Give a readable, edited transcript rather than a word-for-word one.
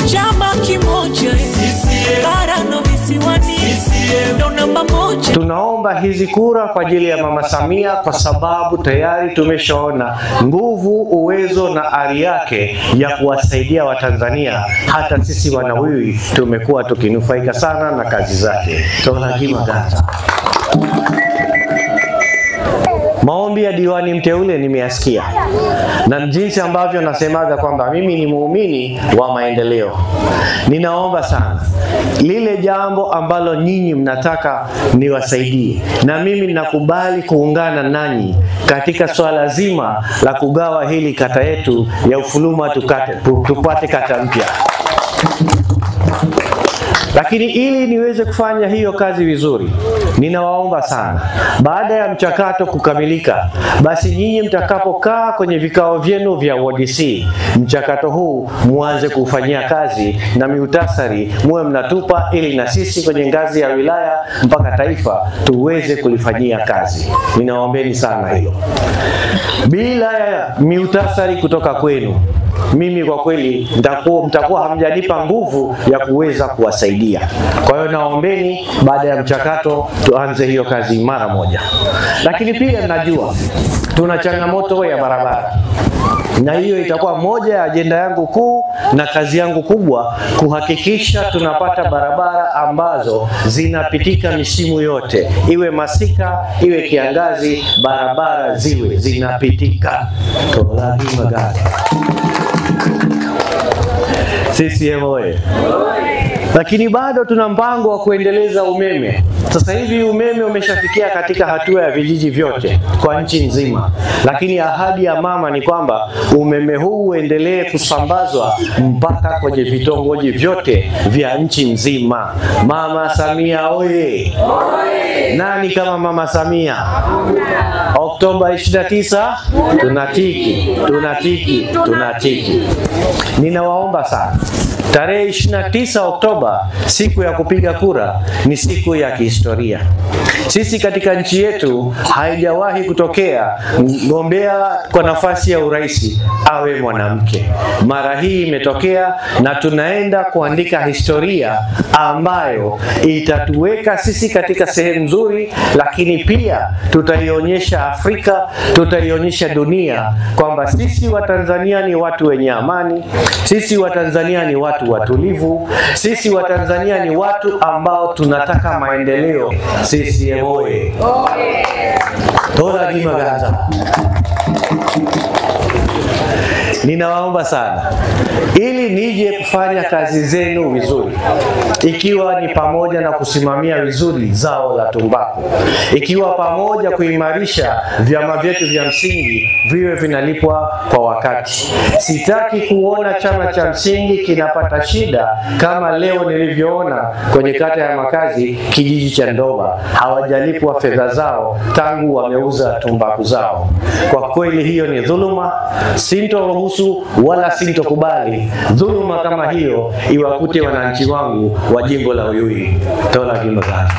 Chama kimoja Karano visiwani ndo namba moja. Tunaomba hizi kura kwa ajili ya Mama Samia kwa sababu tayari tumeshaona nguvu, uwezo na ari yake ya kuwasaidia Watanzania. Hata sisi Wanawiwi tumekuwa tukinufaika sana na kazi zake. Tolagima Ganza. Maombi ya diwani mteule nimeyasikia, na jinsi ambavyo nasemaga kwamba mimi ni muumini wa maendeleo. Ninaomba sana lile jambo ambalo nyinyi mnataka niwasaidie, na mimi ninakubali kuungana nanyi katika swala zima la kugawa hili kata yetu ya Ufuluma tupate kata mpya. Lakini ili niweze kufanya hiyo kazi vizuri, ninawaomba sana, baada ya mchakato kukamilika, basi nyinyi mtakapokaa kwenye vikao vyenu vya WDC, mchakato huu muanze kufanyia kazi na miutasari muwe mnatupa, ili na sisi kwenye ngazi ya wilaya mpaka taifa tuweze kulifanyia kazi. Ninawaombeni sana hilo. Bila ya miutasari kutoka kwenu, mimi kwa kweli mtakuwa hamjanipa nguvu ya kuweza kuwasaidia. Kwa hiyo naombeni baada ya mchakato tuanze hiyo kazi mara moja. Lakini pia najua tuna changamoto ya barabara, na hiyo itakuwa moja ya ajenda yangu kuu na kazi yangu kubwa, kuhakikisha tunapata barabara ambazo zinapitika misimu yote, iwe masika iwe kiangazi, barabara ziwe zinapitika. Tolagima Ganza. CCM oye! Lakini bado tuna mpango wa kuendeleza umeme. Sasa hivi umeme umeshafikia katika hatua ya vijiji vyote kwa nchi nzima, lakini ahadi ya mama ni kwamba umeme huu uendelee kusambazwa mpaka kwenye vitongoji vyote vya nchi nzima. Mama Samia oye! Nani kama Mama Samia? Oktoba 29 tunatiki. Ninawaomba sana, tarehe 29 Oktoba, siku ya kupiga kura, ni siku ya kihistoria. Sisi katika nchi yetu haijawahi kutokea mgombea kwa nafasi ya urais awe mwanamke. Mara hii imetokea, na tunaenda kuandika historia ambayo itatuweka sisi katika sehemu nzuri, lakini pia tutaionyesha Afrika, tutaionyesha dunia kwamba sisi Watanzania ni watu wenye amani, sisi Watanzania ni watu watulivu, sisi Watanzania ni watu ambao tunataka maendeleo. CCM oye! Tolagima Ganza. Ninawaomba sana, ili nije kufanya kazi zenu vizuri, ikiwa ni pamoja na kusimamia vizuri zao la tumbaku, ikiwa pamoja kuimarisha vyama vyetu vya msingi viwe vinalipwa kwa wakati. Sitaki kuona chama cha msingi kinapata shida kama leo nilivyoona kwenye kata ya Makazi, kijiji cha Ndoba, hawajalipwa fedha zao tangu wameuza tumbaku zao. Kwa kweli hiyo ni dhuluma. Sintoruhusu wala sintokubali dhuluma kama hiyo iwakute wananchi wangu wa jimbo la Uyui. Tolagima Ganza.